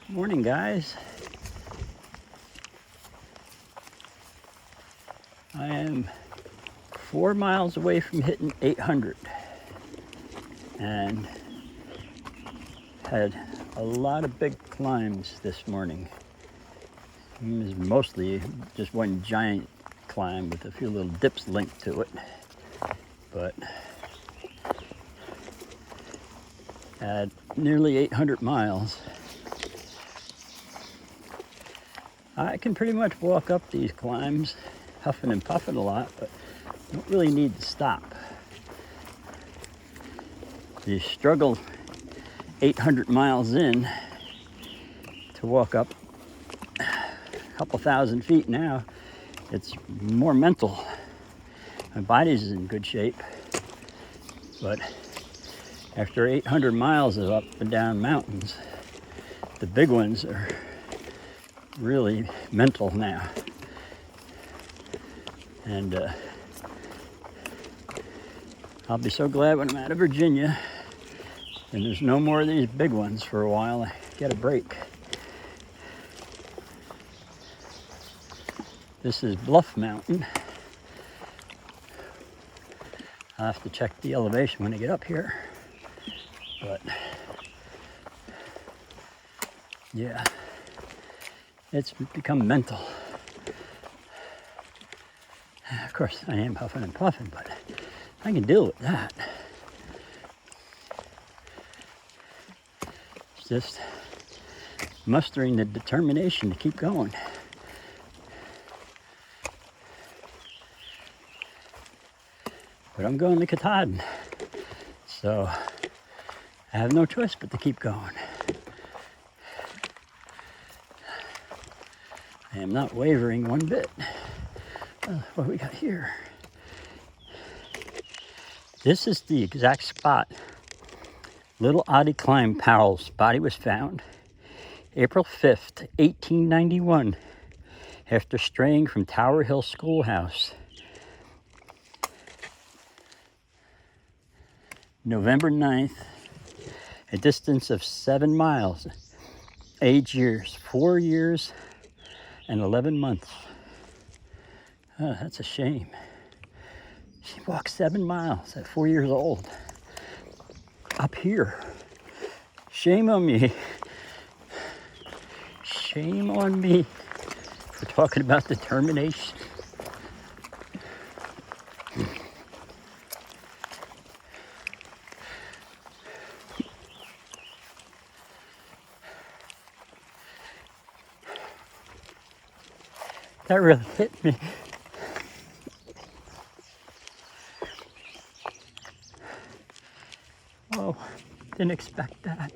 Morning, guys. I am 4 miles away from hitting 800 and had a lot of big climbs this morning. It was mostly just one giant climb with a few little dips linked to it, but at nearly 800 miles, I can pretty much walk up these climbs, huffing and puffing a lot, but don't really need to stop. You struggle 800 miles in to walk up a couple thousand feet now. It's more mental. My body's in good shape, but after 800 miles of up and down mountains, the big ones are really mental now. And I'll be so glad when I'm out of Virginia and there's no more of these big ones for a while. I get a break. This is Bluff Mountain. I'll have to check the elevation when I get up here. But yeah, it's become mental. Of course, I am huffing and puffing, but I can deal with that. It's just mustering the determination to keep going. But I'm going to Katahdin, so I have no choice but to keep going. I am not wavering one bit. What do we got here? This is the exact spot little Ottie climbed. Powell's body was found April 5th, 1891, after straying from Tower Hill Schoolhouse. November 9th, a distance of 7 miles, age years, 4 years and 11 months. Oh, that's a shame. She walked 7 miles at 4 years old. Up here. Shame on me. Shame on me for talking about determination. That really hit me. Oh, didn't expect that.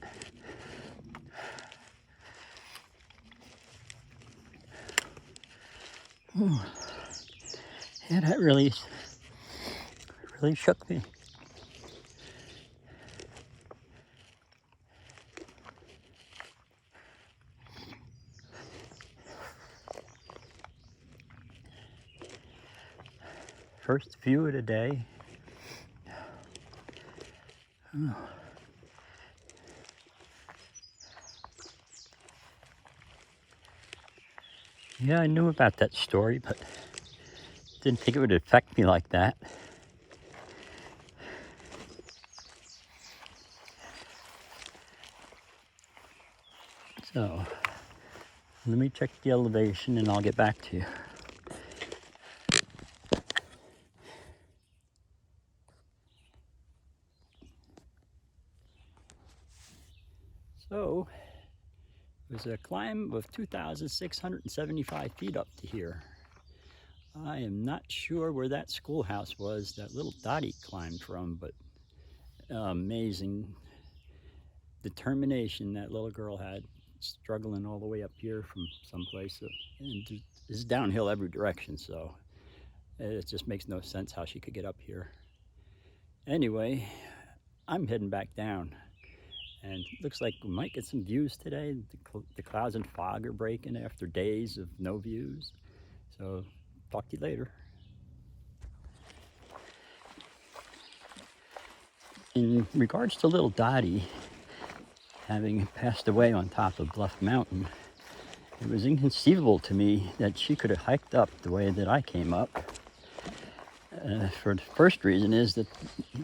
Ooh. Yeah, that really shook me. First view of the day. Oh. Yeah, I knew about that story, but didn't think it would affect me like that. So, let me check the elevation and I'll get back to you. So, it was a climb of 2,675 feet up to here. I am not sure where that schoolhouse was that little Dottie climbed from, but amazing determination that little girl had, struggling all the way up here from someplace. And it's downhill every direction, so it just makes no sense how she could get up here. Anyway, I'm heading back down. And looks like we might get some views today. The clouds and fog are breaking after days of no views. So, talk to you later. In regards to little Dottie, having passed away on top of Bluff Mountain, it was inconceivable to me that she could have hiked up the way that I came up. For the first reason is that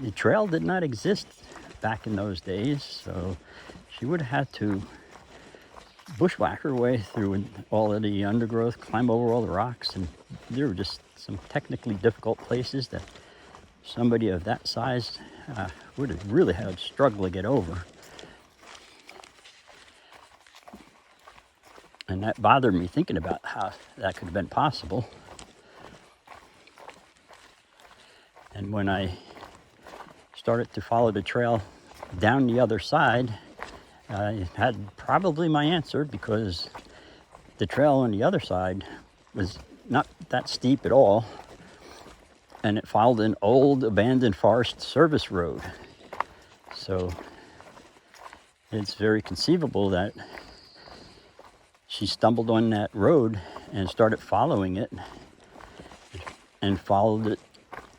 the trail did not exist back in those days, so she would have had to bushwhack her way through all of the undergrowth, climb over all the rocks, and there were just some technically difficult places that somebody of that size would have really had a struggle to get over. And that bothered me thinking about how that could have been possible. And when I started to follow the trail down the other side, I had probably my answer, because the trail on the other side was not that steep at all, and it followed an old abandoned Forest Service road. So it's very conceivable that she stumbled on that road and started following it, and followed it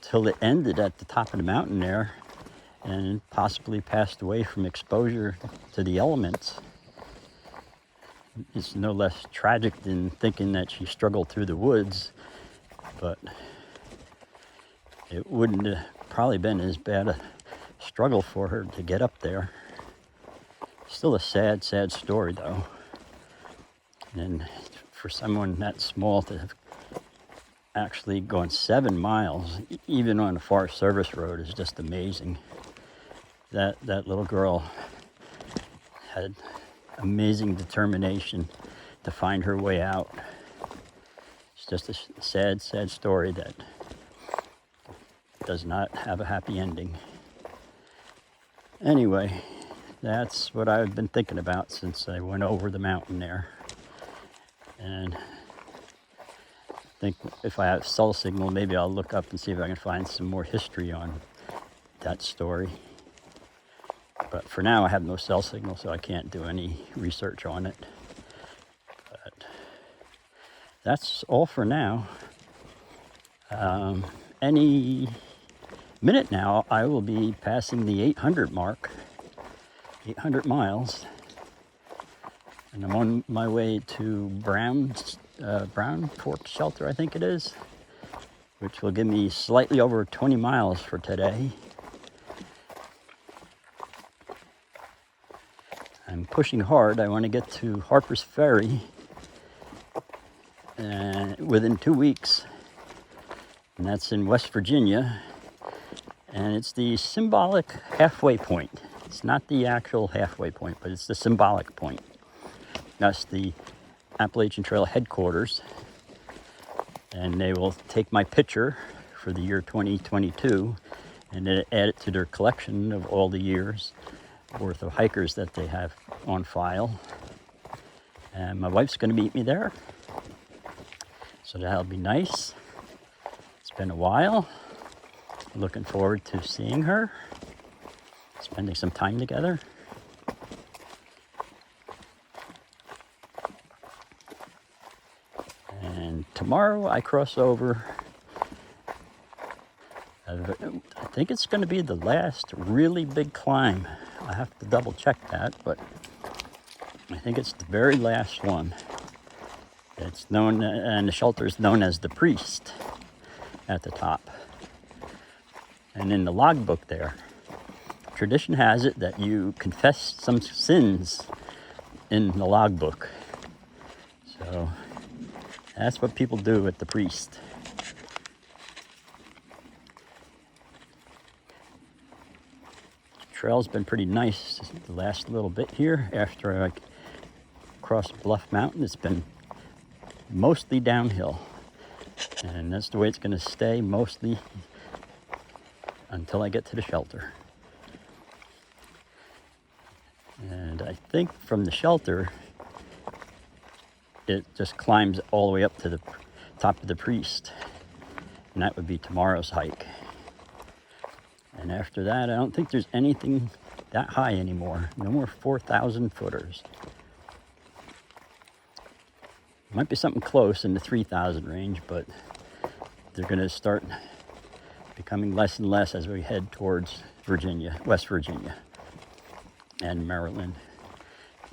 till it ended at the top of the mountain there, and possibly passed away from exposure to the elements. It's no less tragic than thinking that she struggled through the woods, but it wouldn't have probably been as bad a struggle for her to get up there. Still a sad, sad story though. And for someone that small to have actually gone 7 miles, even on a Forest Service road, is just amazing. That little girl had amazing determination to find her way out. It's just a sad, sad story that does not have a happy ending. Anyway, that's what I've been thinking about since I went over the mountain there. And I think if I have cell signal, maybe I'll look up and see if I can find some more history on that story. But for now, I have no cell signal, so I can't do any research on it. But that's all for now. Any minute now, I will be passing the 800 mark, 800 miles. And I'm on my way to Brown Fork Shelter, I think it is, which will give me slightly over 20 miles for today. I'm pushing hard. I want to get to Harper's Ferry within 2 weeks, and that's in West Virginia, and it's the symbolic halfway point. It's not the actual halfway point, but it's the symbolic point. That's the Appalachian Trail headquarters, and they will take my picture for the year 2022 and then add it to their collection of all the years worth of hikers that they have on file. And my wife's going to meet me there, so that'll be nice. It's been a while. Looking forward to seeing her, spending some time together. And tomorrow I cross over. I think it's going to be the last really big climb. I have to double check that, but I think it's the very last one. It's known, and the shelter is known as the Priest at the top. And in the logbook there, tradition has it that you confess some sins in the logbook. So that's what people do at the Priest. Trail's been pretty nice the last little bit here. After I crossed Bluff Mountain, it's been mostly downhill, and that's the way it's going to stay mostly until I get to the shelter. And I think from the shelter it just climbs all the way up to the top of the Priest, and that would be tomorrow's hike. And after that, I don't think there's anything that high anymore. No more 4,000 footers. Might be something close in the 3,000 range, but they're going to start becoming less and less as we head towards Virginia, West Virginia, and Maryland.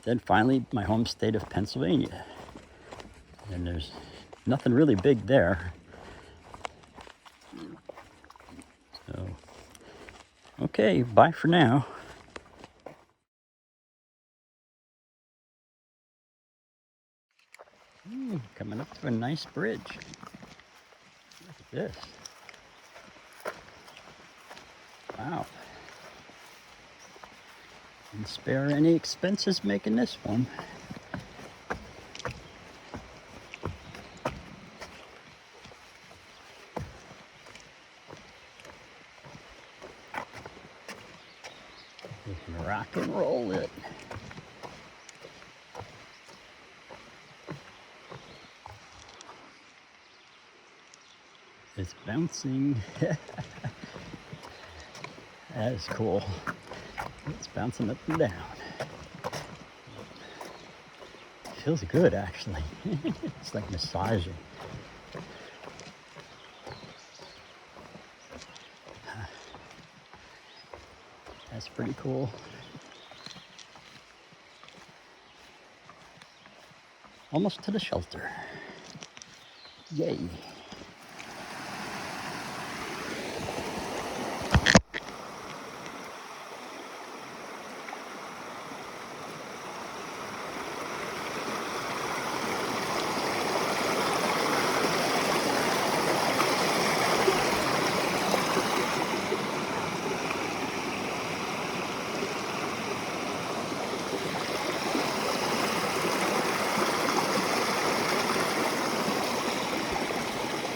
then finally my home state of Pennsylvania. And there's nothing really big there. So, okay, bye for now. Coming up to a nice bridge. Look at this. Wow. Didn't spare any expenses making this one. We can rock and roll it. It's bouncing. That is cool. It's bouncing up and down. Feels good, actually. It's like massaging. That's pretty cool. Almost to the shelter. Yay.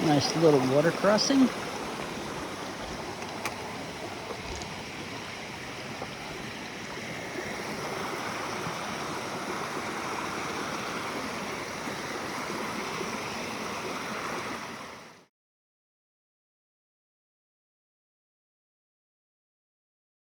Nice little water crossing.